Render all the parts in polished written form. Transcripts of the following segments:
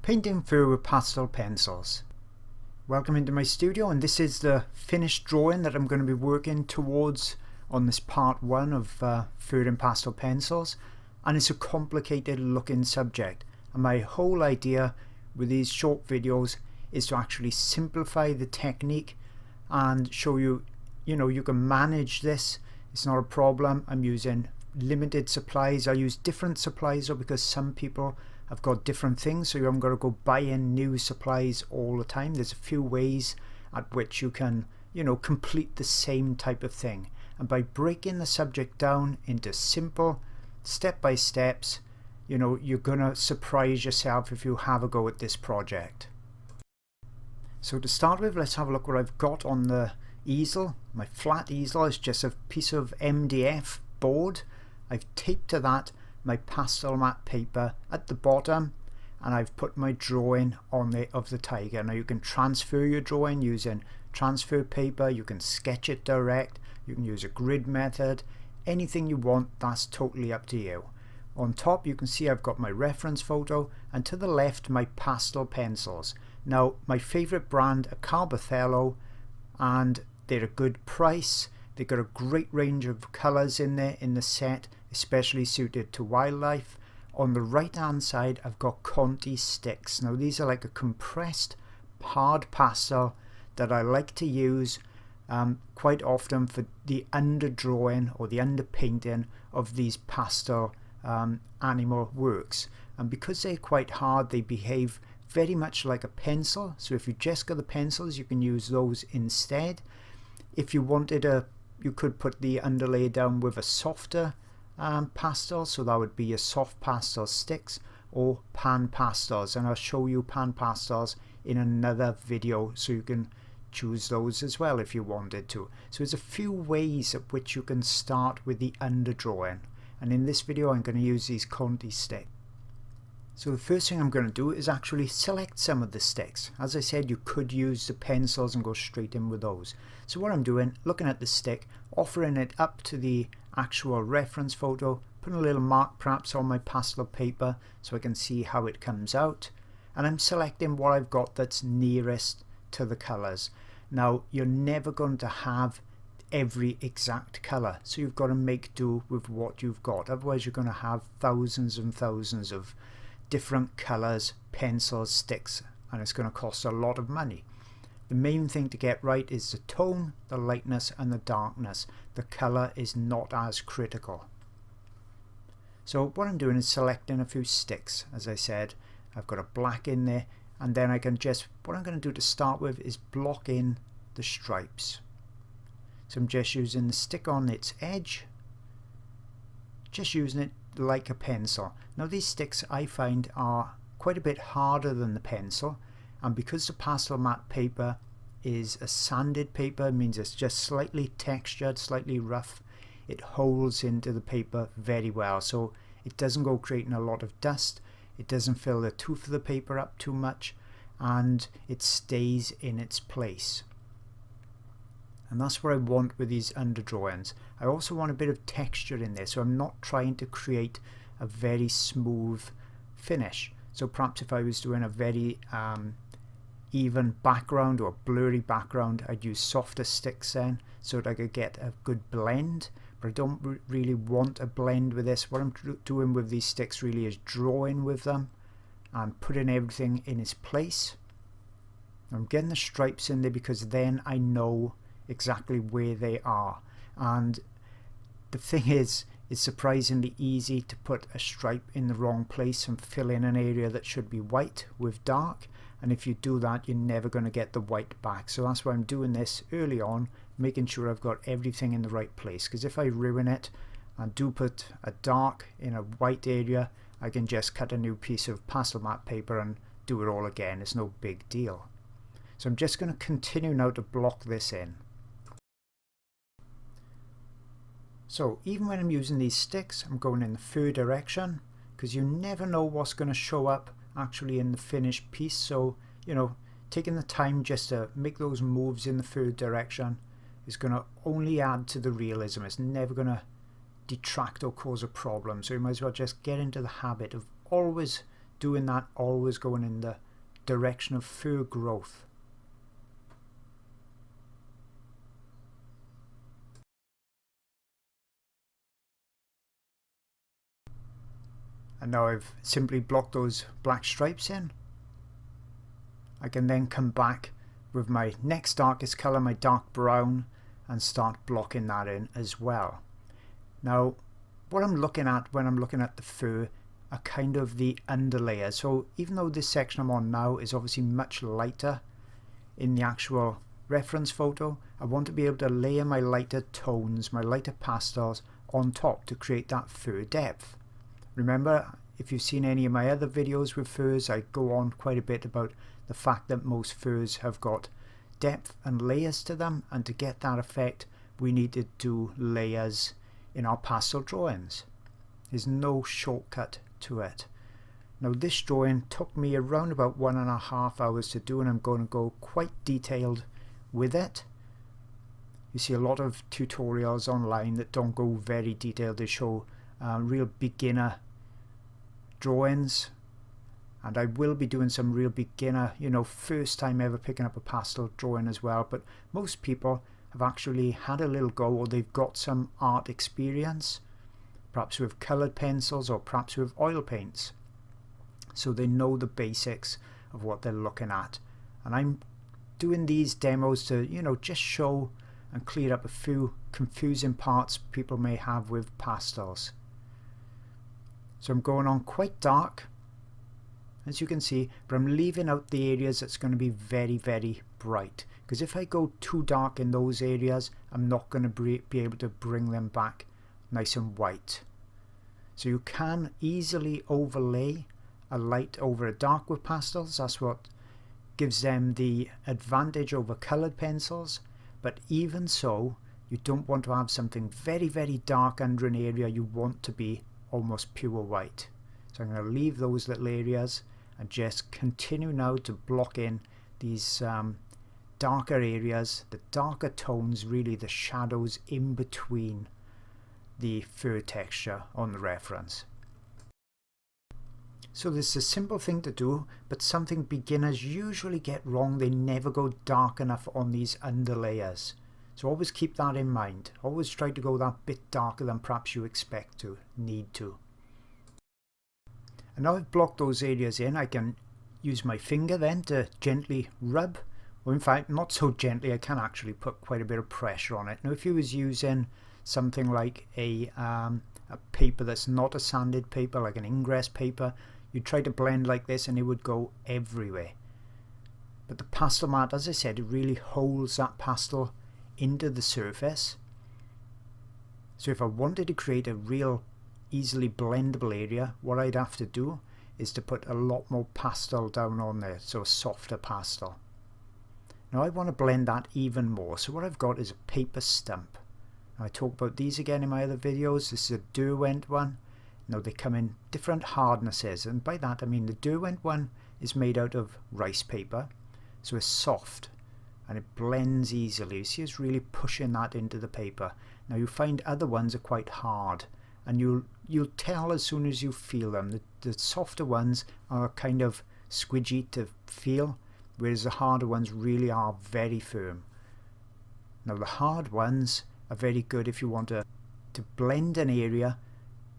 Painting through with pastel pencils. Welcome into my studio, and this is the finished drawing that I'm going to be working towards on this part 1 of Through in Pastel Pencils, and it's a complicated looking subject, and my whole idea with these short videos is to actually simplify the technique and show you, you can manage this. It's not a problem. I'm using limited supplies. I use different supplies though, because some people have got different things, so you haven't got to go buying new supplies all the time. There's a few ways at which you can, complete the same type of thing. And by breaking the subject down into simple step-by steps, you're gonna surprise yourself if you have a go at this project. So to start with, let's have a look what I've got on the easel. My flat easel is just a piece of MDF board. I've taped to that my pastel matte paper at the bottom, and I've put my drawing on of the tiger. Now you can transfer your drawing using transfer paper, you can sketch it direct, you can use a grid method, anything you want, that's totally up to you. On top you can see I've got my reference photo, and to the left my pastel pencils. Now my favorite brand are Carbothello, and they're a good price. They've got a great range of colors in there in the set, especially suited to wildlife. On the right hand side I've got Conti sticks. Now these are like a compressed hard pastel that I like to use quite often for the underdrawing or the underpainting of these pastel animal works. And because they're quite hard, they behave very much like a pencil. So if you just got the pencils, you can use those instead. If you wanted you could put the underlay down with a softer pastel, so that would be your soft pastel sticks or pan pastels, and I'll show you pan pastels in another video, so you can choose those as well if you wanted to. So there's a few ways at which you can start with the underdrawing, and in this video I'm going to use these Conti sticks. So the first thing I'm going to do is actually select some of the sticks. As I said, you could use the pencils and go straight in with those. So what I'm doing, looking at the stick, offering it up to the actual reference photo, putting a little mark perhaps on my pastel paper so I can see how it comes out, and I'm selecting what I've got that's nearest to the colors. Now you're never going to have every exact color, so you've got to make do with what you've got, otherwise you're going to have thousands and thousands of different colors, pencils, sticks, and it's going to cost a lot of money. The main thing to get right is the tone, the lightness and the darkness. The color is not as critical. So what I'm doing is selecting a few sticks. As I said, I've got a black in there, and then I can just, what I'm going to do to start with is block in the stripes. So I'm just using the stick on its edge, just using it like a pencil. Now these sticks I find are quite a bit harder than the pencil, and because the pastel matte paper is a sanded paper, it means it's just slightly textured, slightly rough, it holds into the paper very well, so it doesn't go creating a lot of dust, it doesn't fill the tooth of the paper up too much, and it stays in its place. And that's what I want with these underdrawings. I also want a bit of texture in there, so I'm not trying to create a very smooth finish. So perhaps if I was doing a very even background or blurry background, I'd use softer sticks then, so that I could get a good blend. But I don't really want a blend with this. What I'm doing with these sticks really is drawing with them and putting everything in its place. I'm getting the stripes in there because then I know exactly where they are. And the thing is, it's surprisingly easy to put a stripe in the wrong place and fill in an area that should be white with dark, and if you do that you're never going to get the white back. So that's why I'm doing this early on, making sure I've got everything in the right place, because if I ruin it and do put a dark in a white area, I can just cut a new piece of pastel matte paper and do it all again. It's no big deal. So I'm just going to continue now to block this in. So even when I'm using these sticks, I'm going in the third direction, because you never know what's going to show up actually in the finished piece. So, taking the time just to make those moves in the third direction is going to only add to the realism. It's never going to detract or cause a problem. So you might as well just get into the habit of always doing that always going in the direction of fur growth. And now I've simply blocked those black stripes in. I can then come back with my next darkest colour, my dark brown, and start blocking that in as well. Now what I'm looking at when I'm looking at the fur are kind of the underlayers. So even though this section I'm on now is obviously much lighter in the actual reference photo, I want to be able to layer my lighter tones, my lighter pastels on top to create that fur depth. Remember, if you've seen any of my other videos with furs, I go on quite a bit about the fact that most furs have got depth and layers to them, and to get that effect we need to do layers in our pastel drawings. There's no shortcut to it. Now this drawing took me around about 1.5 hours to do, and I'm going to go quite detailed with it. You see a lot of tutorials online that don't go very detailed. They show real beginner drawings, and I will be doing some real beginner, first time ever picking up a pastel drawing as well. But most people have actually had a little go, or they've got some art experience, perhaps with coloured pencils or perhaps with oil paints, so they know the basics of what they're looking at. And I'm doing these demos to just show and clear up a few confusing parts people may have with pastels. So I'm going on quite dark, as you can see, but I'm leaving out the areas that's going to be very, very bright, because if I go too dark in those areas, I'm not going to be able to bring them back nice and white. So you can easily overlay a light over a dark with pastels. That's what gives them the advantage over coloured pencils. But even so, you don't want to have something very, very dark under an area. You want to be almost pure white. So I'm going to leave those little areas and just continue now to block in these darker areas, the darker tones, really the shadows in between the fur texture on the reference. So this is a simple thing to do, but something beginners usually get wrong. They never go dark enough on these underlayers. So always keep that in mind. Always try to go that bit darker than perhaps you need to. And now I've blocked those areas in, I can use my finger then to gently rub, or in fact not so gently, I can actually put quite a bit of pressure on it. Now if you was using something like a paper that's not a sanded paper, like an ingress paper, you'd try to blend like this and it would go everywhere. But the pastel mat, as I said, it really holds that pastel into the surface. So if I wanted to create a real easily blendable area, what I'd have to do is to put a lot more pastel down on there, so a softer pastel. Now I want to blend that even more, so what I've got is a paper stump. Now I talk about these again in my other videos. This is a Derwent one. Now they come in different hardnesses, and by that I mean the Derwent one is made out of rice paper, so it's soft and it blends easily. You see, it's really pushing that into the paper. Now you find other ones are quite hard, and you'll tell as soon as you feel them. The softer ones are kind of squidgy to feel, whereas the harder ones really are very firm. Now the hard ones are very good if you want to blend an area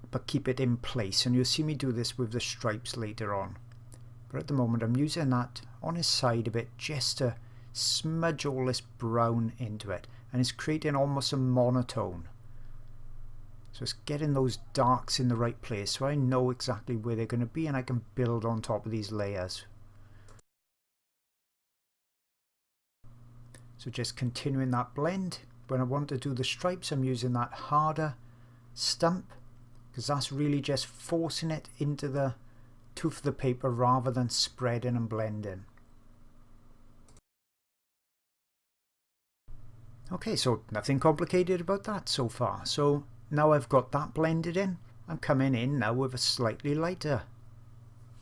but keep it in place, and you'll see me do this with the stripes later on. But at the moment I'm using that on his side a bit just to smudge all this brown into it, and it's creating almost a monotone. So it's getting those darks in the right place, so I know exactly where they're going to be and I can build on top of these layers. So just continuing that blend. When I want to do the stripes, I'm using that harder stump, because that's really just forcing it into the tooth of the paper rather than spreading and blending. Okay, so nothing complicated about that so far. So now I've got that blended in, I'm coming in now with a slightly lighter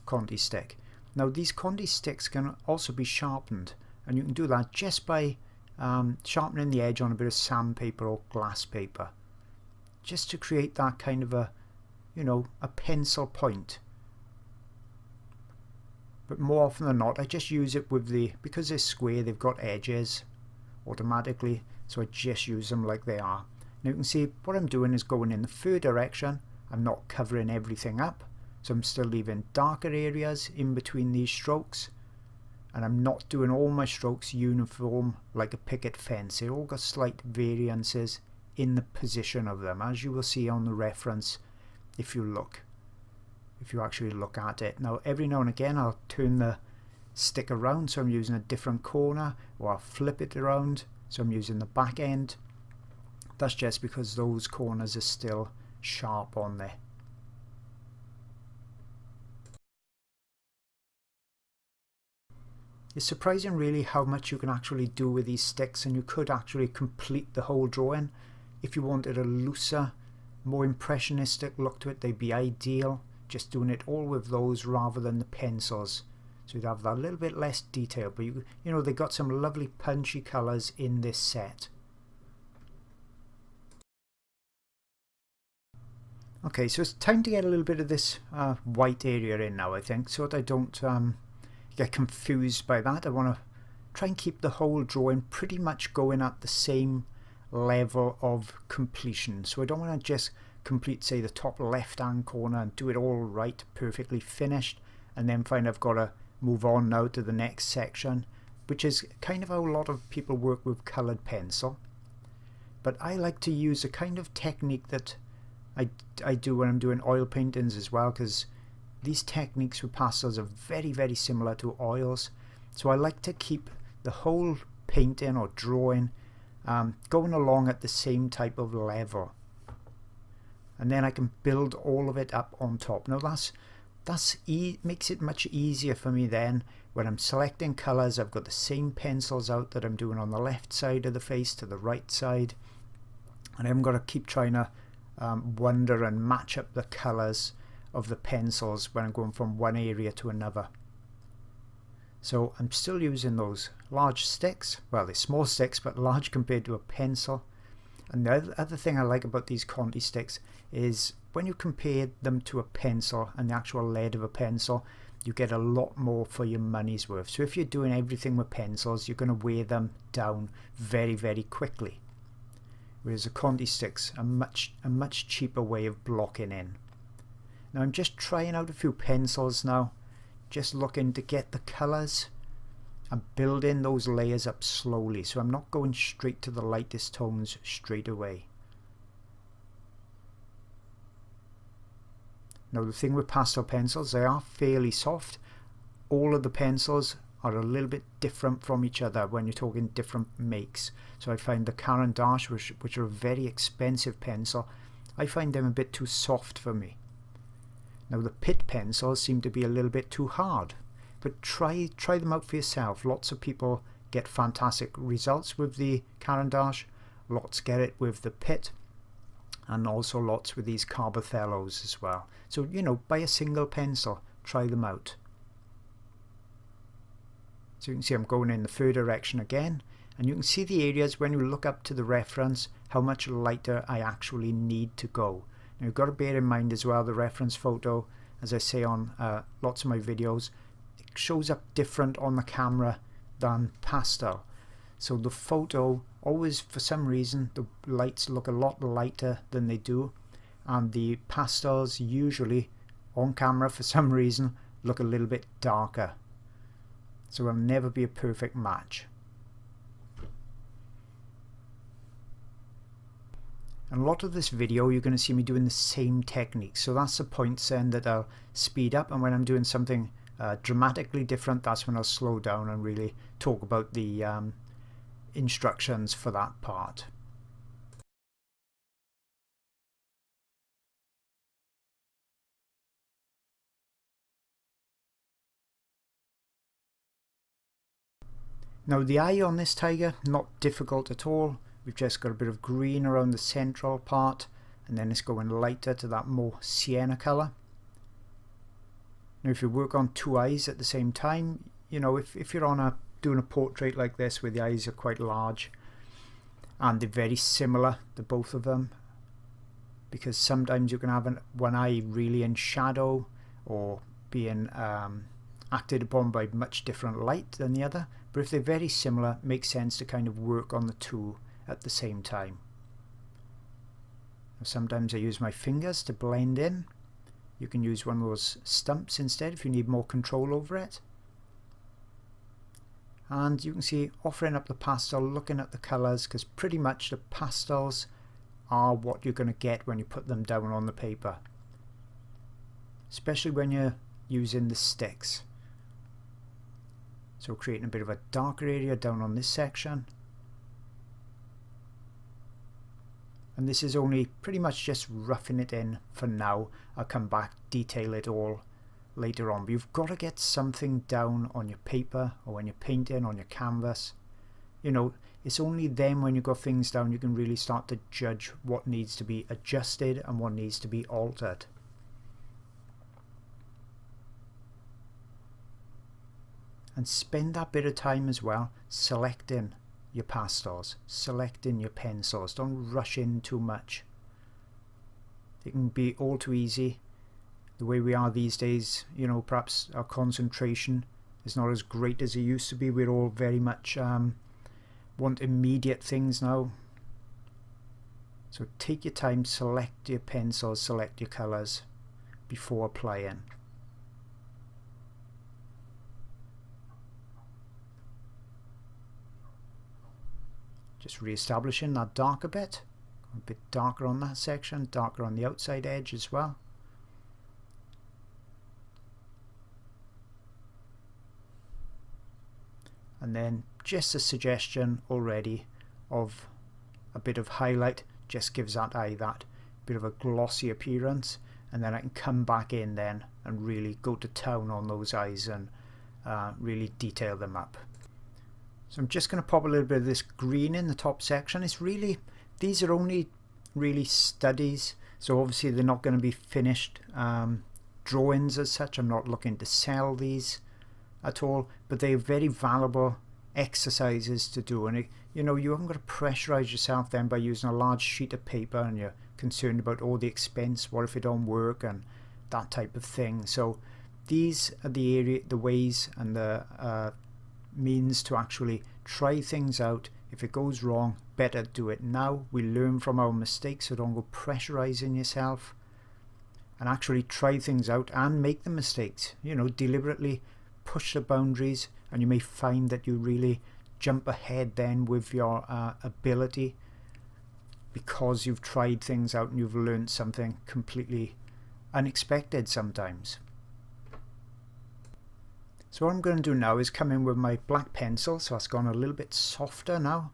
Conti stick. Now these Conti sticks can also be sharpened, and you can do that just by sharpening the edge on a bit of sandpaper or glass paper, just to create that kind of a pencil point. but more often than not I just use it with because they're square, they've got edges automatically, so I just use them like they are. Now you can see what I'm doing is going in the fur direction. I'm not covering everything up, so I'm still leaving darker areas in between these strokes, and I'm not doing all my strokes uniform like a picket fence. They've all got slight variances in the position of them, as you will see on the reference if you actually look at it. Now every now and again I'll turn the stick around, so I'm using a different corner, or I'll flip it around, so I'm using the back end. That's just because those corners are still sharp on there. It's surprising really how much you can actually do with these sticks, and you could actually complete the whole drawing. If you wanted a looser, more impressionistic look to it, they'd be ideal, just doing it all with those rather than the pencils. So you'd have that little bit less detail, but you know, they got some lovely punchy colours in this set. Okay, so it's time to get a little bit of this white area in now, I think, so that I don't get confused by that. I want to try and keep the whole drawing pretty much going at the same level of completion. So I don't want to just complete, say, the top left hand corner and do it all right, perfectly finished, and then find I've got to move on now to the next section, which is kind of how a lot of people work with coloured pencil. But I like to use a kind of technique that I do when I'm doing oil paintings as well, because these techniques with pastels are very, very similar to oils. So I like to keep the whole painting or drawing going along at the same type of level, and then I can build all of it up on top. Now makes it much easier for me then when I'm selecting colours. I've got the same pencils out that I'm doing on the left side of the face to the right side, and I haven't got to keep trying to wonder and match up the colours of the pencils when I'm going from one area to another. So I'm still using those large sticks. Well, they're small sticks but large compared to a pencil. And the other thing I like about these Conti sticks is when you compare them to a pencil and the actual lead of a pencil, you get a lot more for your money's worth. So if you're doing everything with pencils, you're going to wear them down very, very quickly. Whereas the Conti sticks are a much cheaper way of blocking in. Now I'm just trying out a few pencils now, just looking to get the colours and building those layers up slowly, so I'm not going straight to the lightest tones straight away. Now the thing with pastel pencils, they are fairly soft. All of the pencils are a little bit different from each other when you're talking different makes. So I find the Caran d'Ache, which are a very expensive pencil, I find them a bit too soft for me. Now the Pitt pencils seem to be a little bit too hard, but try them out for yourself. Lots of people get fantastic results with the Caran d'Ache, lots get it with the Pitt, and also lots with these Carbothellos as well. So, you know, buy a single pencil, try them out. So you can see I'm going in the fur direction again, and you can see the areas when you look up to the reference how much lighter I actually need to go. Now you've got to bear in mind as well, the reference photo, as I say on lots of my videos, it shows up different on the camera than pastel. So the photo always, for some reason, the lights look a lot lighter than they do, and the pastels usually on camera for some reason look a little bit darker. So it'll never be a perfect match. And a lot of this video you're going to see me doing the same technique, so that's the points then that I'll speed up, and when I'm doing something dramatically different, that's when I'll slow down and really talk about the instructions for that part. Now the eye on this tiger, not difficult at all. We've just got a bit of green around the central part, and then it's going lighter to that more sienna colour. Now if you work on two eyes at the same time, you know, if you're doing a portrait like this where the eyes are quite large and they're very similar, the both of them, because sometimes you can have one eye really in shadow or being acted upon by much different light than the other, but if they're very similar, it makes sense to kind of work on the two at the same time. Sometimes I use my fingers to blend in. You can use one of those stumps instead if you need more control over it. And you can see, offering up the pastel, looking at the colours, because pretty much the pastels are what you're going to get when you put them down on the paper, especially when you're using the sticks. So creating a bit of a darker area down on this section. And this is only pretty much just roughing it in for now. I'll come back, detail it all later on. But you've got to get something down on your paper or when you're painting on your canvas. You know, it's only then when you've got things down you can really start to judge what needs to be adjusted and what needs to be altered. And spend that bit of time as well selecting your pastels, selecting your pencils. Don't rush in too much. It can be all too easy. The way we are these days, you know, perhaps our concentration is not as great as it used to be. We're all very much want immediate things now. So take your time, select your pencils, select your colours before applying. Just re-establishing that darker bit, a bit darker on that section, darker on the outside edge as well. And then just a suggestion already of a bit of highlight, just gives that eye that bit of a glossy appearance, and then I can come back in then and really go to town on those eyes and really detail them up. So I'm just going to pop a little bit of this green in the top section. It's really, these are only really studies, so obviously they're not going to be finished drawings as such. I'm not looking to sell these at all, but they're very valuable exercises to do. And you know, you haven't got to pressurize yourself then by using a large sheet of paper and you're concerned about all the expense, what if it don't work, and that type of thing. So these are the ways and the means to actually try things out. If it goes wrong, better do it now. We learn from our mistakes, so don't go pressurizing yourself, and actually try things out and make the mistakes. You know, deliberately push the boundaries, and you may find that you really jump ahead then with your ability, because you've tried things out and you've learned something completely unexpected sometimes. So what I'm going to do now is come in with my black pencil, so it's gone a little bit softer now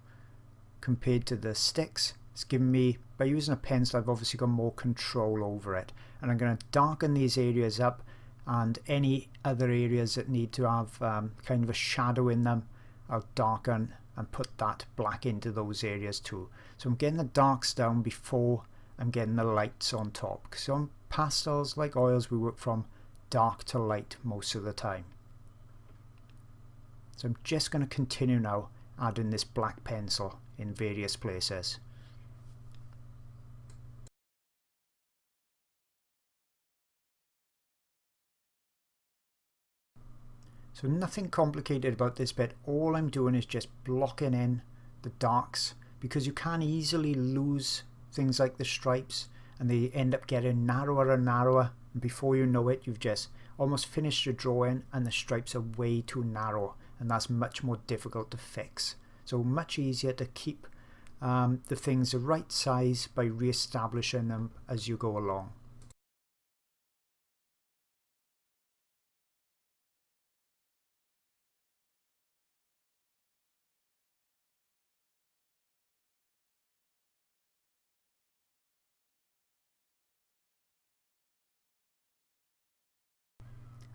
compared to the sticks. It's given me, by using a pencil, I've obviously got more control over it, and I'm going to darken these areas up, and any other areas that need to have kind of a shadow in them, I'll darken and put that black into those areas too. So I'm getting the darks down before I'm getting the lights on top, because on pastels, like oils, we work from dark to light most of the time. So I'm just going to continue now adding this black pencil in various places. So nothing complicated about this bit. All I'm doing is just blocking in the darks, because you can easily lose things like the stripes and they end up getting narrower and narrower, and before you know it, you've just almost finished your drawing and the stripes are way too narrow, and that's much more difficult to fix. So much easier to keep the things the right size by re-establishing them as you go along.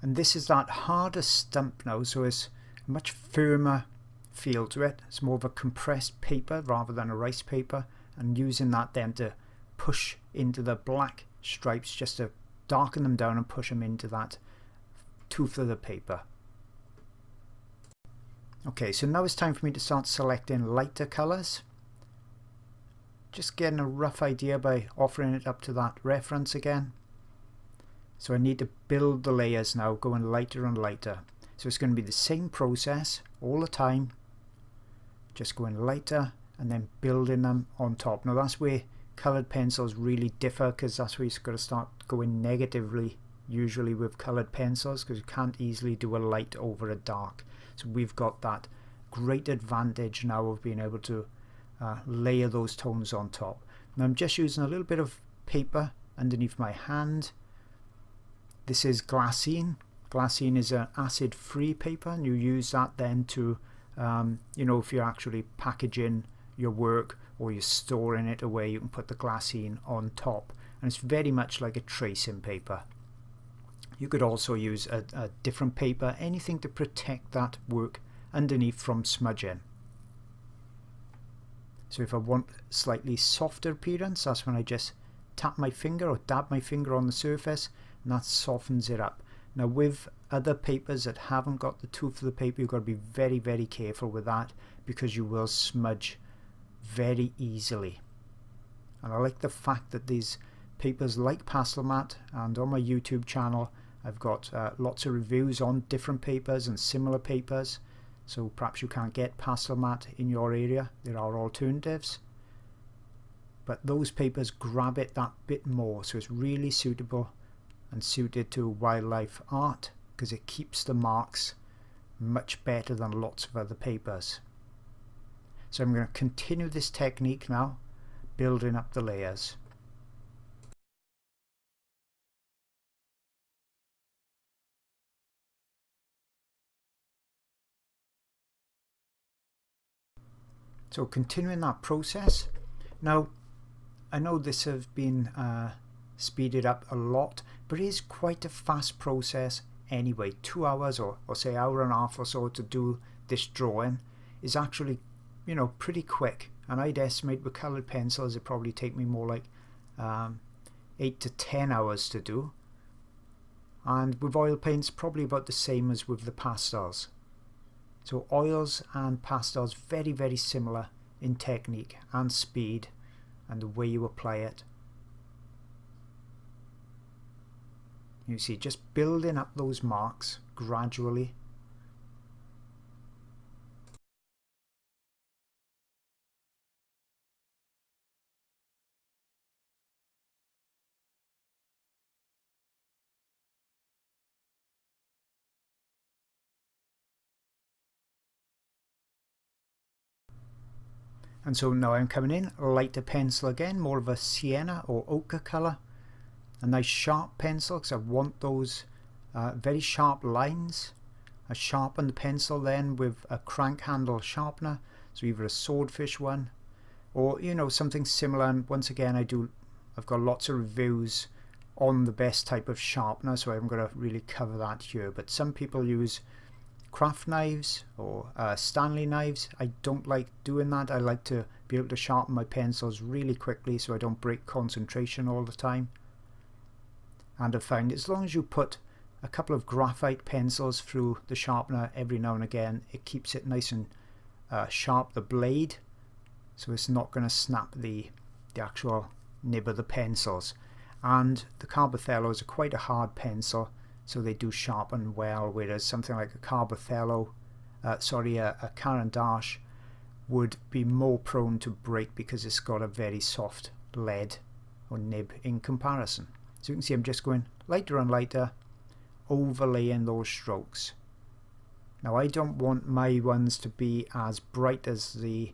And this is that harder stump now, so it's a much firmer feel to it. It's more of a compressed paper rather than a rice paper, and using that then to push into the black stripes, just to darken them down and push them into that tooth of the paper. Okay, so now it's time for me to start selecting lighter colours. Just getting a rough idea by offering it up to that reference again. So I need to build the layers now, going lighter and lighter. So it's going to be the same process all the time, just going lighter and then building them on top. Now that's where coloured pencils really differ, because that's where you've got to start going negatively usually with coloured pencils, because you can't easily do a light over a dark. So we've got that great advantage now of being able to layer those tones on top. Now I'm just using a little bit of paper underneath my hand. This is glassine. Glassine is an acid-free paper, and you use that then to, you know, if you're actually packaging your work or you're storing it away, you can put the glassine on top, and it's very much like a tracing paper. You could also use a different paper, anything to protect that work underneath from smudging. So if I want slightly softer appearance, that's when I just tap my finger or dab my finger on the surface, and that softens it up. Now with other papers that haven't got the tooth of the paper, you've got to be very, very careful with that, because you will smudge very easily. And I like the fact that these papers like Pastelmat, and on my YouTube channel I've got lots of reviews on different papers and similar papers. So perhaps you can't get Pastelmat in your area, there are alternatives, but those papers grab it that bit more, so it's really suitable and suited to wildlife art, because it keeps the marks much better than lots of other papers. So I'm going to continue this technique now, building up the layers. So continuing that process. Now I know this has been speeded up a lot, but it is quite a fast process anyway. 2 hours or say hour and a half or so to do this drawing is actually, you know, pretty quick, and I'd estimate with coloured pencils it probably take me more like 8 to 10 hours to do, and with oil paints probably about the same as with the pastels. So oils and pastels very, very similar in technique and speed and the way you apply it. You see, just building up those marks gradually. And so now I'm coming in, lighter pencil again, more of a sienna or ochre colour. A nice sharp pencil, because I want those very sharp lines. I sharpen the pencil then with a crank handle sharpener, so either a swordfish one or, you know, something similar. And once again, I've got lots of reviews on the best type of sharpener, so I'm going to really cover that here. But some people use craft knives or Stanley knives. I don't like doing that. I like to be able to sharpen my pencils really quickly so I don't break concentration all the time. And I've found as long as you put a couple of graphite pencils through the sharpener every now and again, it keeps it nice and sharp, the blade, so it's not going to snap the actual nib of the pencils. And the Carbothellos are quite a hard pencil, so they do sharpen well, whereas something like a Carbothello, a Caran d'Ache would be more prone to break because it's got a very soft lead or nib in comparison. So you can see I'm just going lighter and lighter, overlaying those strokes. Now I don't want my ones to be as bright as the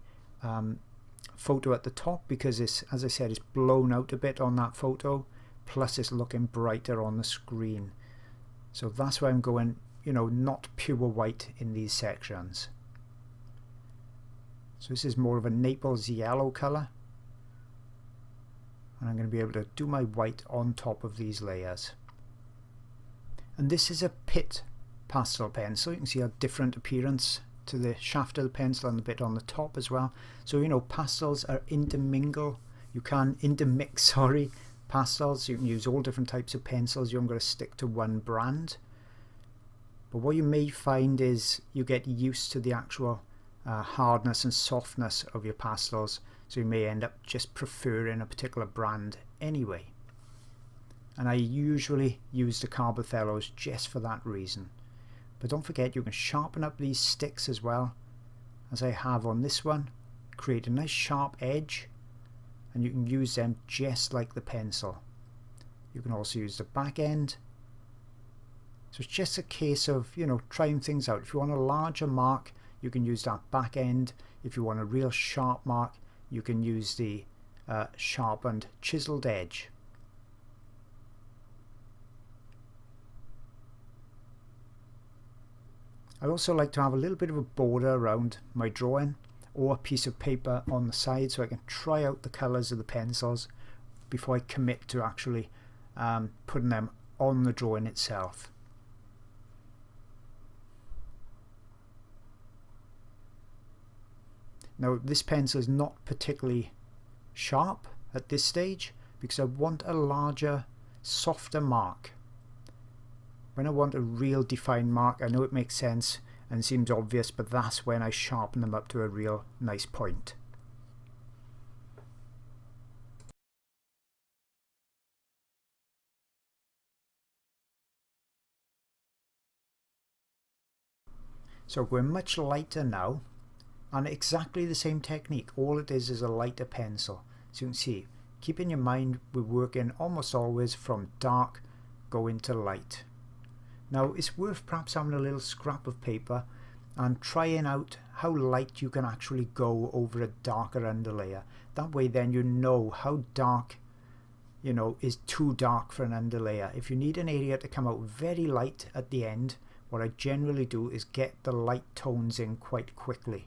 photo at the top, because it's, as I said, it's blown out a bit on that photo, plus it's looking brighter on the screen. So that's why I'm going, you know, not pure white in these sections. So this is more of a Naples yellow colour, and I'm going to be able to do my white on top of these layers. And this is a pit pastel pencil. You can see a different appearance to the shaft of the pencil and the bit on the top as well. So, you know, pastels are intermingle. You can intermix, sorry, pastels. You can use all different types of pencils. You haven't got to stick to one brand. But what you may find is you get used to the actual hardness and softness of your pastels. So you may end up just preferring a particular brand anyway. and I usually use the Carbothellos just for that reason. But don't forget, you can sharpen up these sticks as well, as I have on this one. Create a nice sharp edge, and you can use them just like the pencil. You can also use the back end. So it's just a case of, you know, trying things out. If you want a larger mark, you can use that back end. If you want a real sharp mark, you can use the sharpened chiseled edge. I also like to have a little bit of a border around my drawing, or a piece of paper on the side, so I can try out the colours of the pencils before I commit to actually putting them on the drawing itself. Now this pencil is not particularly sharp at this stage because I want a larger, softer mark. When I want a real defined mark, I know it makes sense and seems obvious, but that's when I sharpen them up to a real nice point. So we're much lighter now, and exactly the same technique. All it is a lighter pencil. So you can see, keep in your mind, we're working almost always from dark going to light. Now it's worth perhaps having a little scrap of paper and trying out how light you can actually go over a darker underlayer. That way then you know how dark, you know, is too dark for an underlayer. If you need an area to come out very light at the end, what I generally do is get the light tones in quite quickly.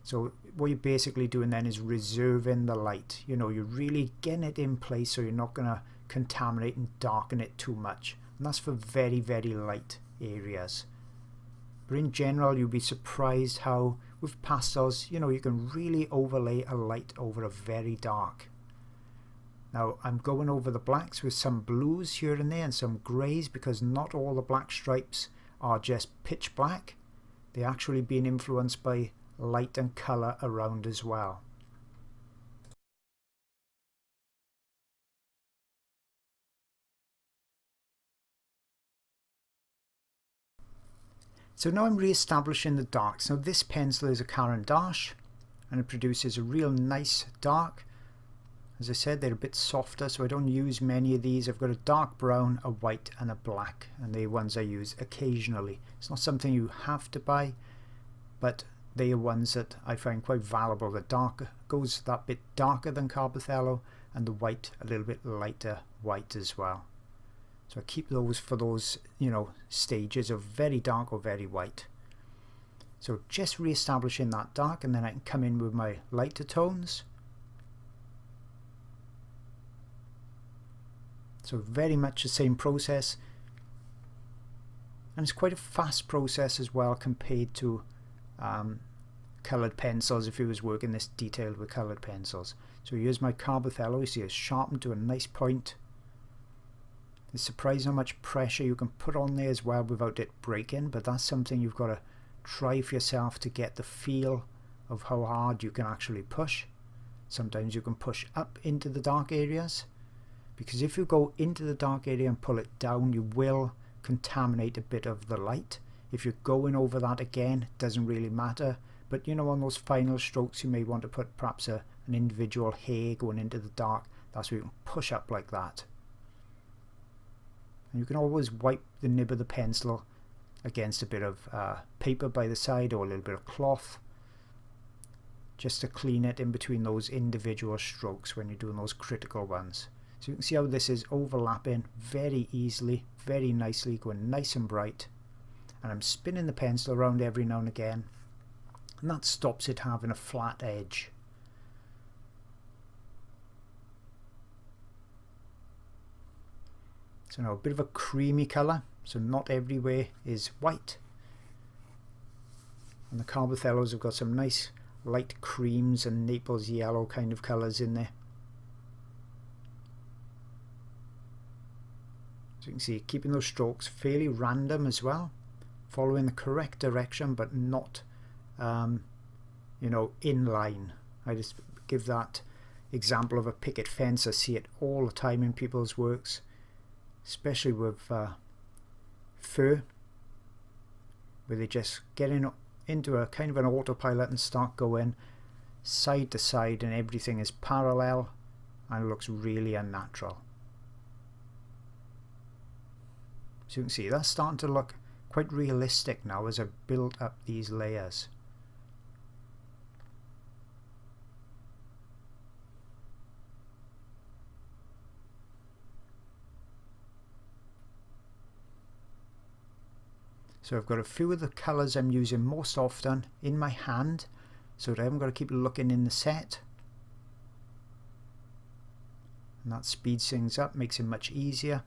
So what you're basically doing then is reserving the light. You know, you're really getting it in place so you're not going to contaminate and darken it too much. And that's for very, very light areas. But in general, you'll be surprised how with pastels, you know, you can really overlay a light over a very dark. Now I'm going over the blacks with some blues here and there and some greys, because not all the black stripes are just pitch black. They're actually being influenced by light and colour around as well. So now I'm re-establishing the darks. Now this pencil is a Caran d'Ache and it produces a real nice dark. As I said, they're a bit softer, so I don't use many of these. I've got a dark brown, a white and a black, and they're ones I use occasionally. It's not something you have to buy, but they are ones that I find quite valuable. The dark goes that bit darker than Carbothello, and the white a little bit lighter white as well. So I keep those for those, you know, stages of very dark or very white. So just re-establishing that dark, and then I can come in with my lighter tones. So very much the same process, and it's quite a fast process as well compared to coloured pencils if you was working this detailed with coloured pencils. So here's my Carbothello. You see it's sharpened to a nice point. It's surprising how much pressure you can put on there as well without it breaking, but that's something you've got to try for yourself to get the feel of how hard you can actually push. Sometimes you can push up into the dark areas, because if you go into the dark area and pull it down, you will contaminate a bit of the light. If you're going over that again, it doesn't really matter, but you know, on those final strokes you may want to put perhaps an individual hair going into the dark. That's where you can push up like that. And you can always wipe the nib of the pencil against a bit of paper by the side, or a little bit of cloth, just to clean it in between those individual strokes when you're doing those critical ones. So you can see how this is overlapping very easily, very nicely, going nice and bright. And I'm spinning the pencil around every now and again, and that stops it having a flat edge. So now a bit of a creamy colour, so not everywhere is white. And the Carbothellos have got some nice light creams and Naples yellow kind of colours in there. So you can see, keeping those strokes fairly random as well, following the correct direction but not you know, in line. I just give that example of a picket fence. I see it all the time in people's works. especially with fur, where they just get into a kind of an autopilot and start going side to side and everything is parallel and it looks really unnatural. So you can see that's starting to look quite realistic now as I've built up these layers. So I've got a few of the colours I'm using most often in my hand, so that I haven't got to keep looking in the set. And that speeds things up, makes it much easier.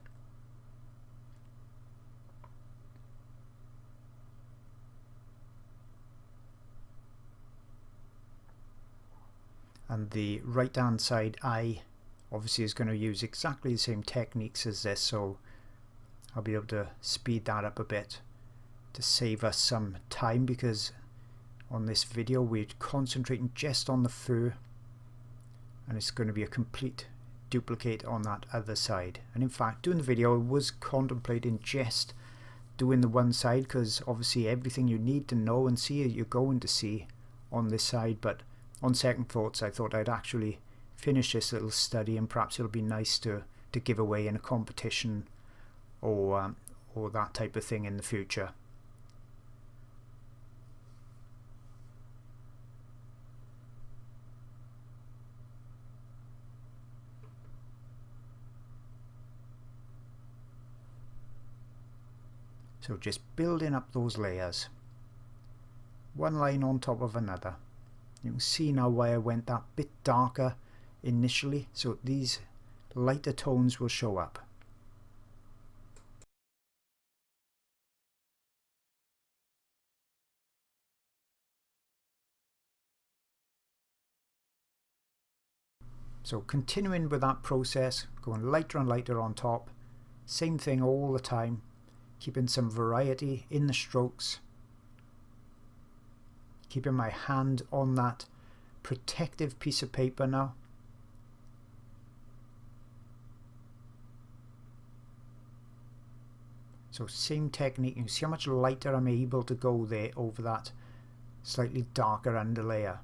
And the right hand side eye obviously is going to use exactly the same techniques as this, so I'll be able to speed that up a bit to save us some time, because on this video we're concentrating just on the fur and it's going to be a complete duplicate on that other side. And in fact, doing the video I was contemplating just doing the one side, because obviously everything you need to know and see you're going to see on this side, but on second thoughts I thought I'd actually finish this little study and perhaps it'll be nice to give away in a competition or that type of thing in the future. So just building up those layers, one line on top of another. You can see now why I went that bit darker initially, so these lighter tones will show up. So continuing with that process, going lighter and lighter on top, same thing all the time, keeping some variety in the strokes, keeping my hand on that protective piece of paper now. So same technique, you see how much lighter I'm able to go there over that slightly darker underlayer.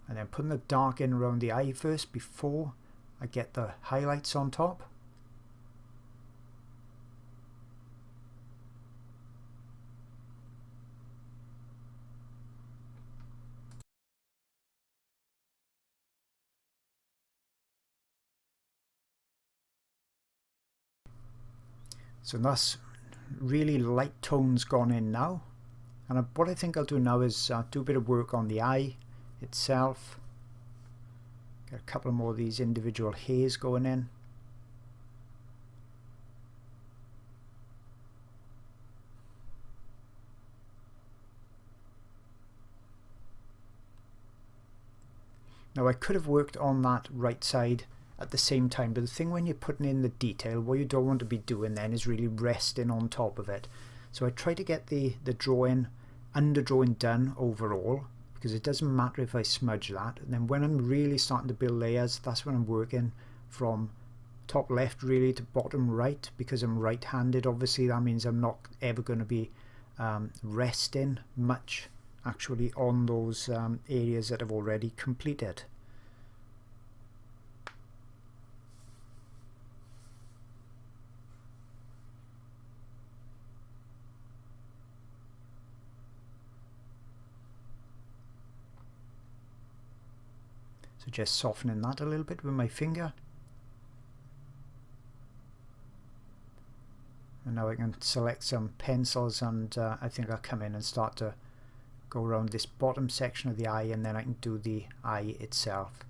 And then putting the dark in around the eye first before I get the highlights on top. So that's really light tones gone in now. And what I think I'll do now is do a bit of work on the eye itself. Get a couple more of these individual hairs going in. Now I could have worked on that right side at the same time, but the thing when you're putting in the detail, what you don't want to be doing then is really resting on top of it. So I try to get the underdrawing done overall, because it doesn't matter if I smudge that. And then when I'm really starting to build layers, that's when I'm working from top left really to bottom right, because I'm right-handed. Obviously that means I'm not ever going to be resting much actually on those areas that I've already completed. So just softening that a little bit with my finger. And now I can select some pencils, and I think I'll come in and start to go around this bottom section of the eye, and then I can do the eye itself.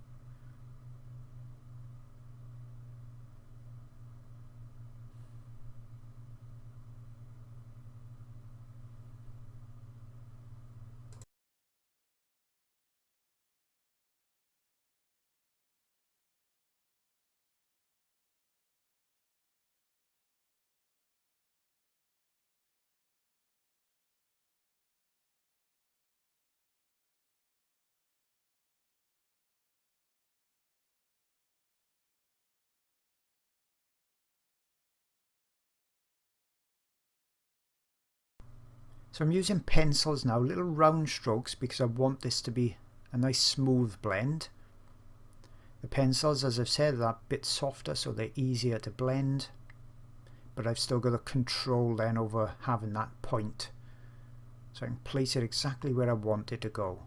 So I'm using pencils now, little round strokes, because I want this to be a nice smooth blend. The pencils, as I've said, are a bit softer, so they're easier to blend, but I've still got the control then over having that point, so I can place it exactly where I want it to go.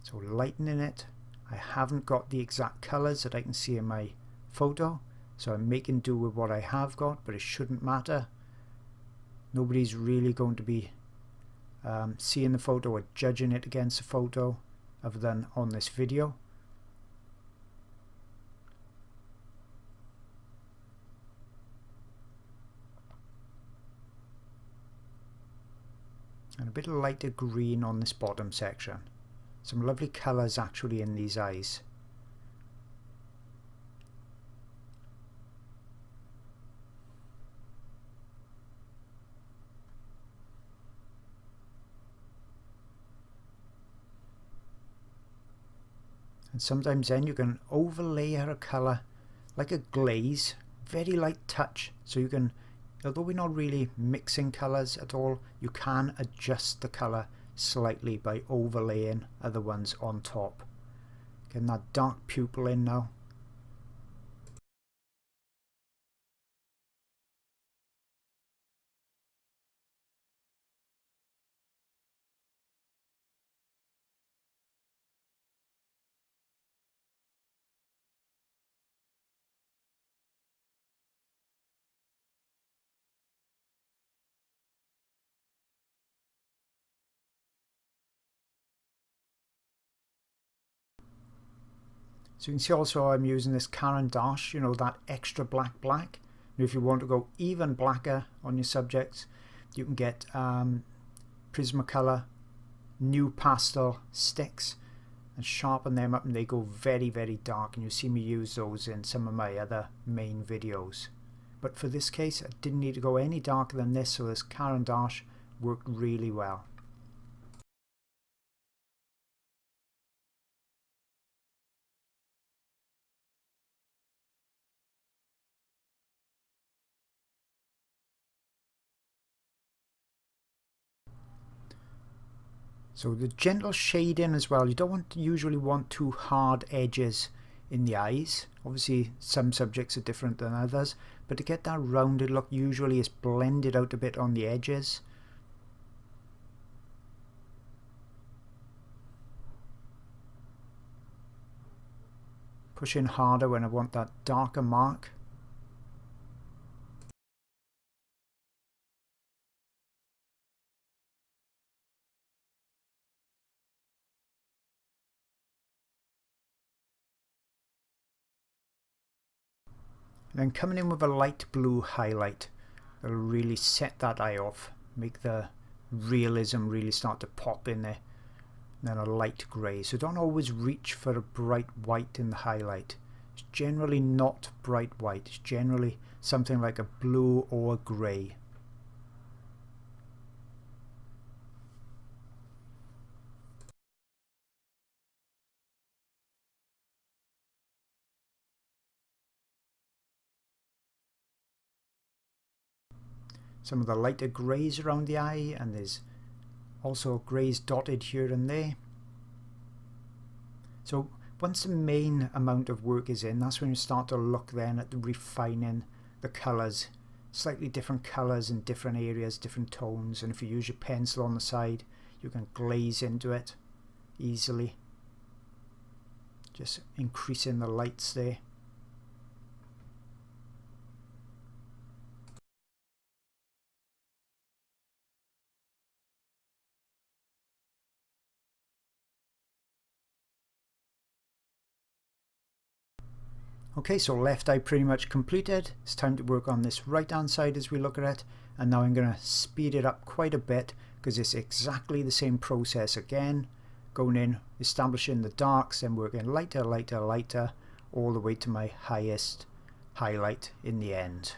So lightening it. I haven't got the exact colours that I can see in my photo, so I'm making do with what I have got, but it shouldn't matter. Nobody's really going to be seeing the photo or judging it against the photo other than on this video. And a bit of lighter green on this bottom section. Some lovely colours actually in these eyes. And sometimes then you can overlay a colour like a glaze, very light touch, so you can, although we're not really mixing colours at all, you can adjust the colour slightly by overlaying other ones on top. Getting that dark pupil in now. So you can see also I'm using this Caran d'Ache, you know, that extra black. And if you want to go even blacker on your subjects, you can get Prismacolor new pastel sticks and sharpen them up, and they go very, very dark, and you see me use those in some of my other main videos. But for this case I didn't need to go any darker than this, so this Caran d'Ache worked really well. So the gentle shading as well, you don't usually want too hard edges in the eyes. Obviously some subjects are different than others, but to get that rounded look usually is blended out a bit on the edges. Push in harder when I want that darker mark. And then coming in with a light blue highlight that'll really set that eye off, make the realism really start to pop in there. And then a light grey. So don't always reach for a bright white in the highlight. It's generally not bright white. It's generally something like a blue or a grey. Some of the lighter greys around the eye, and there's also greys dotted here and there. So once the main amount of work is in, that's when you start to look then at the refining the colours. Slightly different colours in different areas, different tones, and if you use your pencil on the side you can glaze into it easily. Just increasing the lights there. Okay, so left eye pretty much completed. It's time to work on this right hand side as we look at it, and now I'm going to speed it up quite a bit because it's exactly the same process again. Going in, establishing the darks, then working lighter, lighter, lighter, all the way to my highest highlight in the end.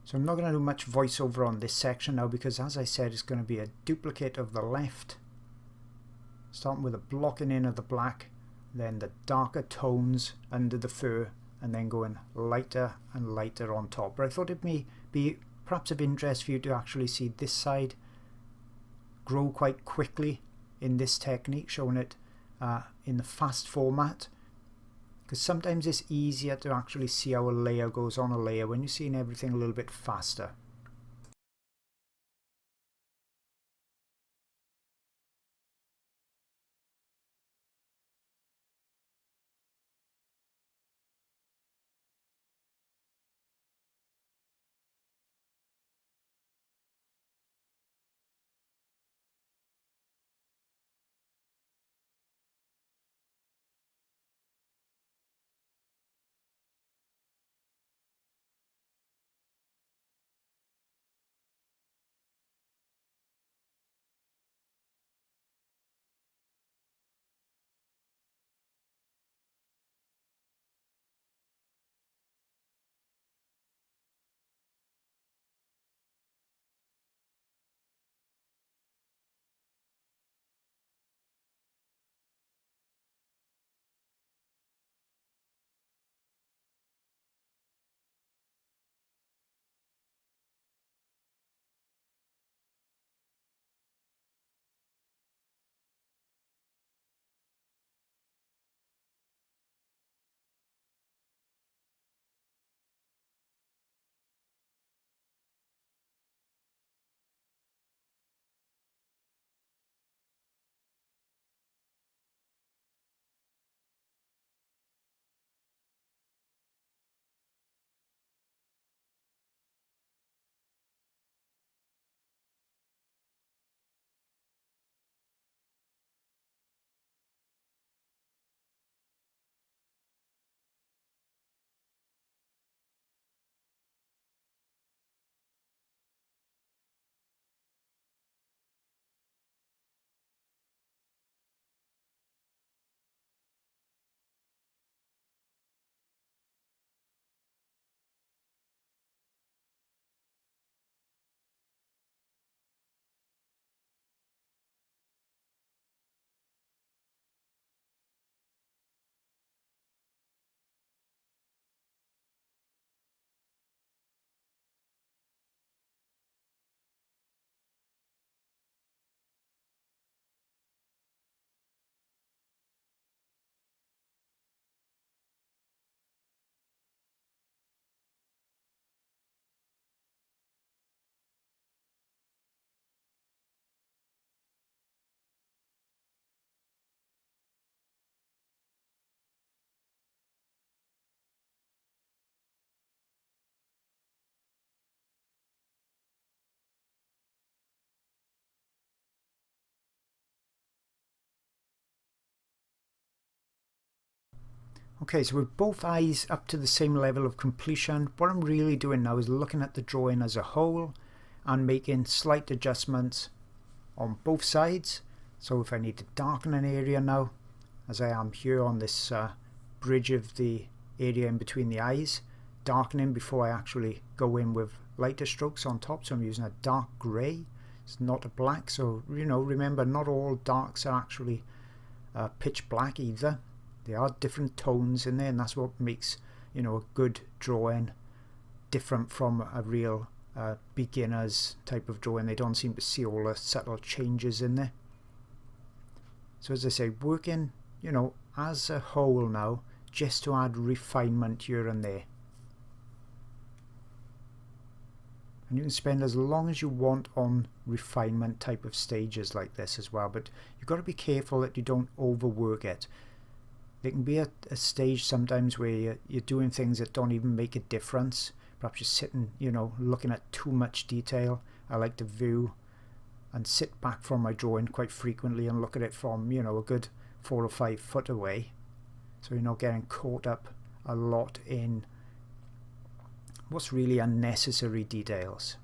So I'm not going to do much voiceover on this section now because, as I said, it's going to be a duplicate of the left. Starting with a blocking in of the black, then the darker tones under the fur, and then going lighter and lighter on top. But I thought it may be perhaps of interest for you to actually see this side grow quite quickly in this technique, showing it in the fast format, because sometimes it's easier to actually see how a layer goes on a layer when you're seeing everything a little bit faster. Okay, so with both eyes up to the same level of completion, what I'm really doing now is looking at the drawing as a whole and making slight adjustments on both sides. So if I need to darken an area now, as I am here on this bridge of the area in between the eyes, darkening before I actually go in with lighter strokes on top. So I'm using a dark grey, it's not a black. So remember, not all darks are actually pitch black either. There are different tones in there, and that's what makes a good drawing different from a real beginner's type of drawing. They don't seem to see all the subtle changes in there. So as I say, working as a whole now, just to add refinement here and there. And you can spend as long as you want on refinement type of stages like this as well, but you've got to be careful that you don't overwork it. There can be a stage sometimes where you're doing things that don't even make a difference. Perhaps you're sitting, looking at too much detail. I like to view and sit back from my drawing quite frequently and look at it from, a good 4 or 5 foot away. So you're not getting caught up a lot in what's really unnecessary details.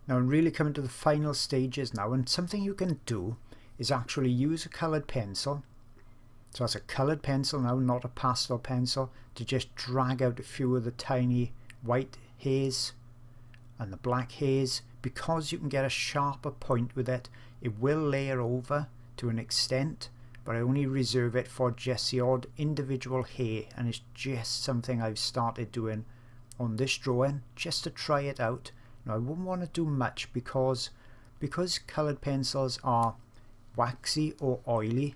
Now I'm really coming to the final stages now, and something you can do is actually use a coloured pencil. So that's a coloured pencil now, not a pastel pencil, to just drag out a few of the tiny white hairs and the black hairs. Because you can get a sharper point with it, it will layer over to an extent, but I only reserve it for just the odd individual hair, and it's just something I've started doing on this drawing just to try it out. Now I wouldn't want to do much because coloured pencils are waxy or oily,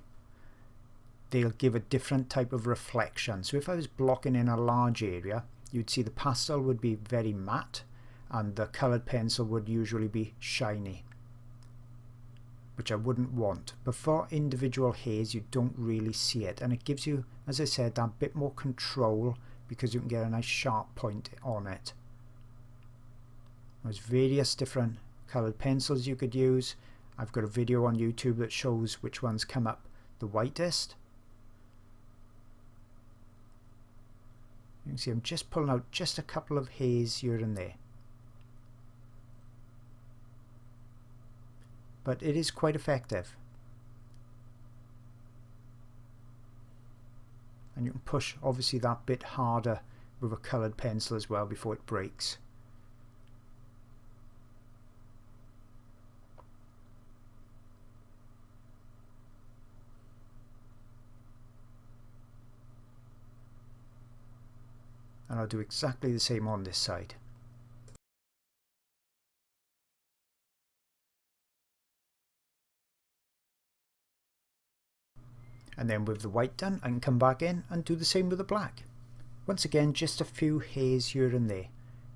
they'll give a different type of reflection. So if I was blocking in a large area, you'd see the pastel would be very matte and the coloured pencil would usually be shiny, which I wouldn't want. But for individual hairs you don't really see it, and it gives you, as I said, that bit more control because you can get a nice sharp point on it. There's various different coloured pencils you could use. I've got a video on YouTube that shows which ones come up the whitest. You can see I'm just pulling out just a couple of hairs here and there. But it is quite effective. And you can push obviously that bit harder with a coloured pencil as well before it breaks. And I'll do exactly the same on this side. And then with the white done, I can come back in and do the same with the black. Once again, just a few hairs here and there.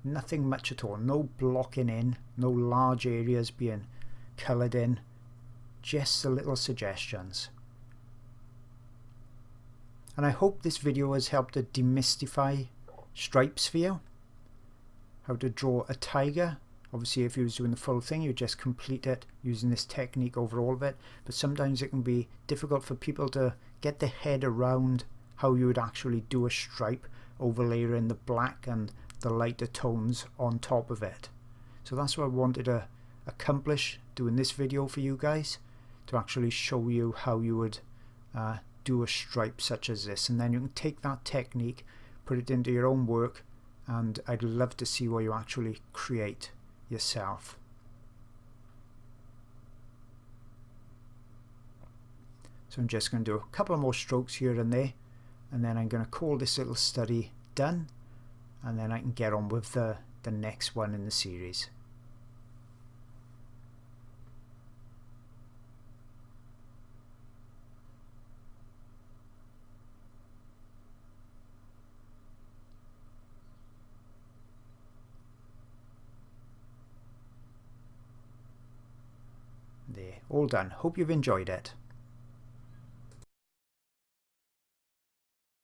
Nothing much at all. No blocking in, no large areas being coloured in. Just the little suggestions. And I hope this video has helped to demystify stripes for you. How to draw a tiger. Obviously if you was doing the full thing you just complete it using this technique over all of it, but sometimes it can be difficult for people to get their head around how you would actually do a stripe overlaying the black and the lighter tones on top of it. So that's what I wanted to accomplish doing this video for you guys, to actually show you how you would do a stripe such as this, and then you can take that technique, put it into your own work, and I'd love to see what you actually create yourself. So I'm just going to do a couple of more strokes here and there, and then I'm going to call this little study done, and then I can get on with the next one in the series. There, all done. Hope you've enjoyed it.